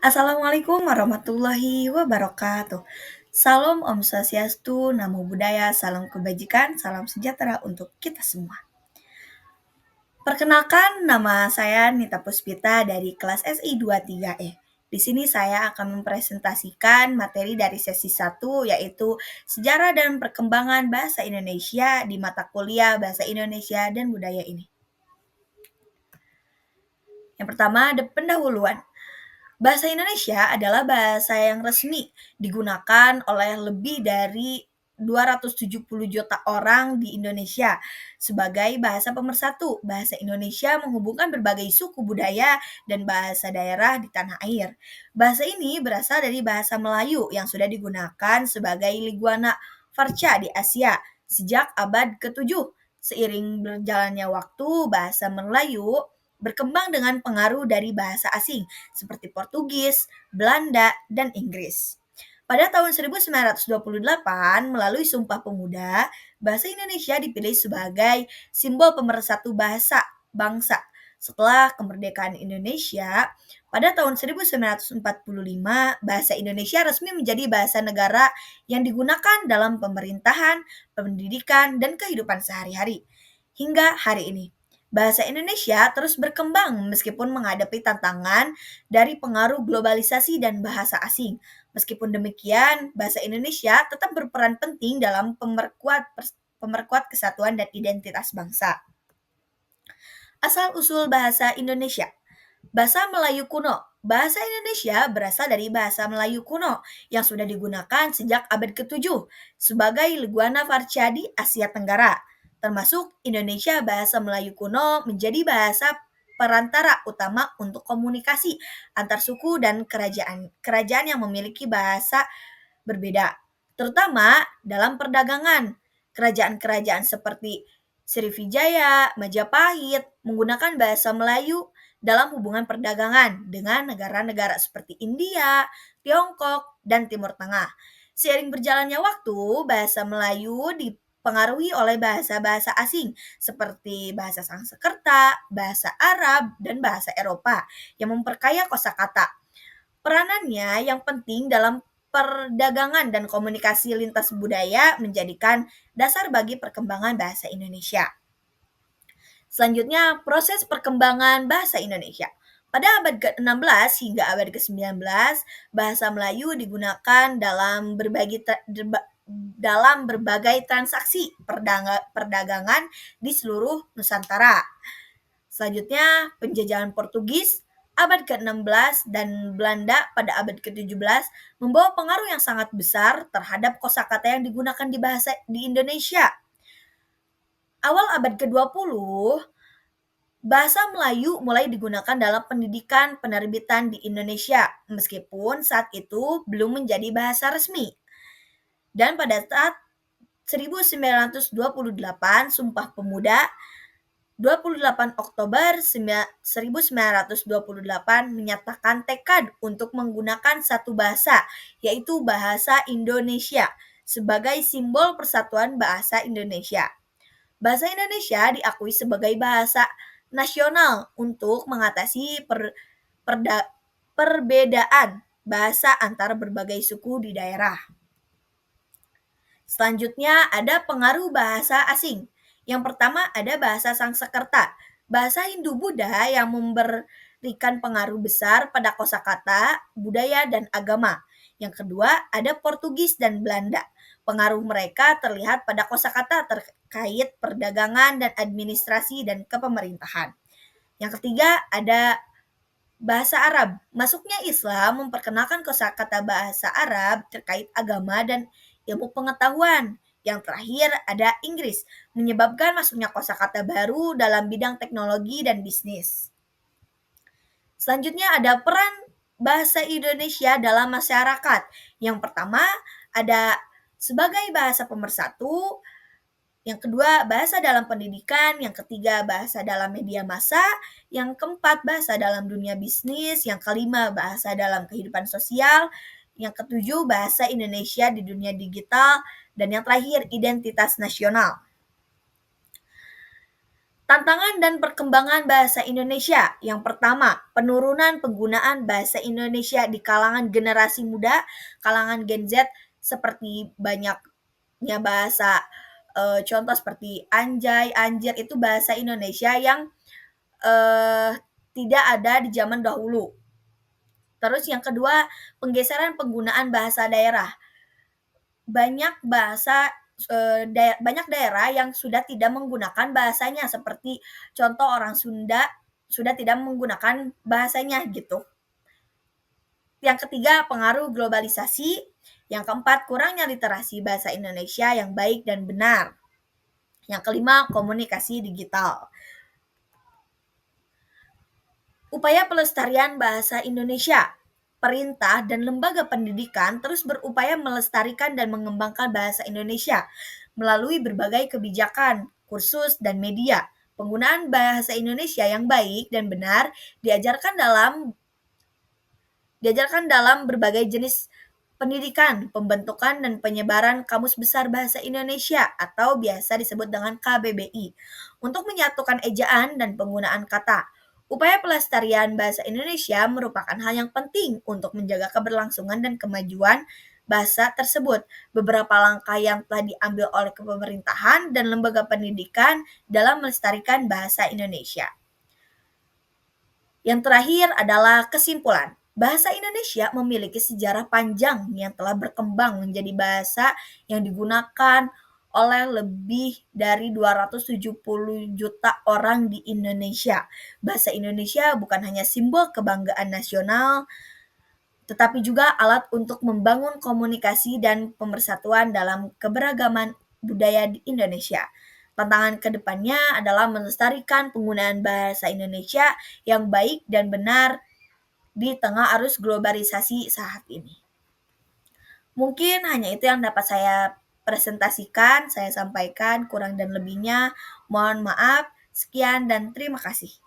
Assalamualaikum warahmatullahi wabarakatuh. Salam Om Swastiastu, Namo Buddhaya, salam kebajikan, salam sejahtera untuk kita semua. Perkenalkan, nama saya Nita Puspita dari kelas SI 23E. Di sini saya akan mempresentasikan materi dari sesi 1, yaitu Sejarah dan Perkembangan Bahasa Indonesia di mata kuliah Bahasa Indonesia dan Budaya ini. Yang pertama, ada pendahuluan. Bahasa Indonesia adalah bahasa yang resmi digunakan oleh lebih dari 270 juta orang di Indonesia. Sebagai bahasa pemersatu, bahasa Indonesia menghubungkan berbagai suku budaya dan bahasa daerah di tanah air. Bahasa ini berasal dari bahasa Melayu yang sudah digunakan sebagai lingua franca di Asia sejak abad ke-7. Seiring berjalannya waktu, bahasa Melayu berkembang dengan pengaruh dari bahasa asing seperti Portugis, Belanda, dan Inggris. Pada tahun 1928, melalui Sumpah Pemuda, bahasa Indonesia dipilih sebagai simbol pemersatu bahasa bangsa. Setelah kemerdekaan Indonesia, pada tahun 1945, bahasa Indonesia resmi menjadi bahasa negara yang digunakan dalam pemerintahan, pendidikan, dan kehidupan sehari-hari. Hingga hari ini, bahasa Indonesia terus berkembang meskipun menghadapi tantangan dari pengaruh globalisasi dan bahasa asing. Meskipun demikian, bahasa Indonesia tetap berperan penting dalam pemerkuat kesatuan dan identitas bangsa. Asal-usul bahasa Indonesia. Bahasa Melayu kuno. Bahasa Indonesia berasal dari bahasa Melayu kuno yang sudah digunakan sejak abad ke-7 sebagai lingua franca di Asia Tenggara. Termasuk Indonesia, bahasa Melayu kuno menjadi bahasa perantara utama untuk komunikasi antar suku dan kerajaan yang memiliki bahasa berbeda, terutama dalam perdagangan. Kerajaan-kerajaan seperti Sriwijaya, Majapahit menggunakan bahasa Melayu dalam hubungan perdagangan dengan negara-negara seperti India, Tiongkok, dan Timur Tengah. Seiring berjalannya waktu, bahasa Melayu dipengaruhi oleh bahasa-bahasa asing seperti bahasa Sanskerta, bahasa Arab, dan bahasa Eropa yang memperkaya kosakata. Peranannya yang penting dalam perdagangan dan komunikasi lintas budaya menjadikan dasar bagi perkembangan bahasa Indonesia. Selanjutnya, proses perkembangan bahasa Indonesia. Pada abad ke-16 hingga abad ke-19, bahasa Melayu digunakan dalam berbagai transaksi perdagangan di seluruh Nusantara. Selanjutnya, penjajahan Portugis abad ke-16 dan Belanda pada abad ke-17 membawa pengaruh yang sangat besar terhadap kosakata yang digunakan di Indonesia. Awal abad ke-20, bahasa Melayu mulai digunakan dalam pendidikan penerbitan di Indonesia, meskipun saat itu belum menjadi bahasa resmi. Dan pada saat 1928, Sumpah Pemuda, 28 Oktober 1928 menyatakan tekad untuk menggunakan satu bahasa, yaitu bahasa Indonesia, sebagai simbol persatuan bahasa Indonesia. Bahasa Indonesia diakui sebagai bahasa nasional untuk mengatasi perbedaan bahasa antar berbagai suku di daerah. Selanjutnya ada pengaruh bahasa asing. Yang pertama ada bahasa Sanskerta, bahasa Hindu-Buddha yang memberikan pengaruh besar pada kosakata, budaya, dan agama. Yang kedua ada Portugis dan Belanda. Pengaruh mereka terlihat pada kosakata terkait perdagangan dan administrasi dan kepemerintahan. Yang ketiga ada bahasa Arab. Masuknya Islam memperkenalkan kosakata bahasa Arab terkait agama dan ilmu pengetahuan. Yang terakhir ada Inggris, menyebabkan masuknya kosakata baru dalam bidang teknologi dan bisnis. Selanjutnya ada peran bahasa Indonesia dalam masyarakat. Yang pertama ada sebagai bahasa pemersatu, yang kedua bahasa dalam pendidikan, yang ketiga bahasa dalam media massa, yang keempat bahasa dalam dunia bisnis, yang kelima bahasa dalam kehidupan sosial, yang ketujuh bahasa Indonesia di dunia digital, dan yang terakhir identitas nasional. Tantangan dan perkembangan bahasa Indonesia. Yang pertama, penurunan penggunaan bahasa Indonesia di kalangan generasi muda, kalangan Gen Z, seperti banyaknya bahasa contoh seperti anjay, anjir itu bahasa Indonesia yang eh, tidak ada di zaman dahulu. Terus yang kedua, penggeseran penggunaan bahasa daerah. Banyak daerah yang sudah tidak menggunakan bahasanya, seperti contoh orang Sunda sudah tidak menggunakan bahasanya gitu. Yang ketiga, pengaruh globalisasi. Yang keempat, kurangnya literasi bahasa Indonesia yang baik dan benar. Yang kelima, komunikasi digital. Upaya pelestarian bahasa Indonesia. Pemerintah dan lembaga pendidikan terus berupaya melestarikan dan mengembangkan bahasa Indonesia melalui berbagai kebijakan, kursus, dan media. Penggunaan bahasa Indonesia yang baik dan benar diajarkan dalam berbagai jenis pendidikan, pembentukan dan penyebaran Kamus Besar Bahasa Indonesia atau biasa disebut dengan KBBI untuk menyatukan ejaan dan penggunaan kata. Upaya pelestarian bahasa Indonesia merupakan hal yang penting untuk menjaga keberlangsungan dan kemajuan bahasa tersebut. Beberapa langkah yang telah diambil oleh pemerintahan dan lembaga pendidikan dalam melestarikan bahasa Indonesia. Yang terakhir adalah kesimpulan. Bahasa Indonesia memiliki sejarah panjang yang telah berkembang menjadi bahasa yang digunakan oleh lebih dari 270 juta orang di Indonesia. Bahasa Indonesia bukan hanya simbol kebanggaan nasional, tetapi juga alat untuk membangun komunikasi dan pemersatuan dalam keberagaman budaya di Indonesia. Tantangan kedepannya adalah melestarikan penggunaan bahasa Indonesia yang baik dan benar di tengah arus globalisasi saat ini. Mungkin hanya itu yang dapat saya presentasikan, saya sampaikan, kurang dan lebihnya mohon maaf. Sekian dan terima kasih.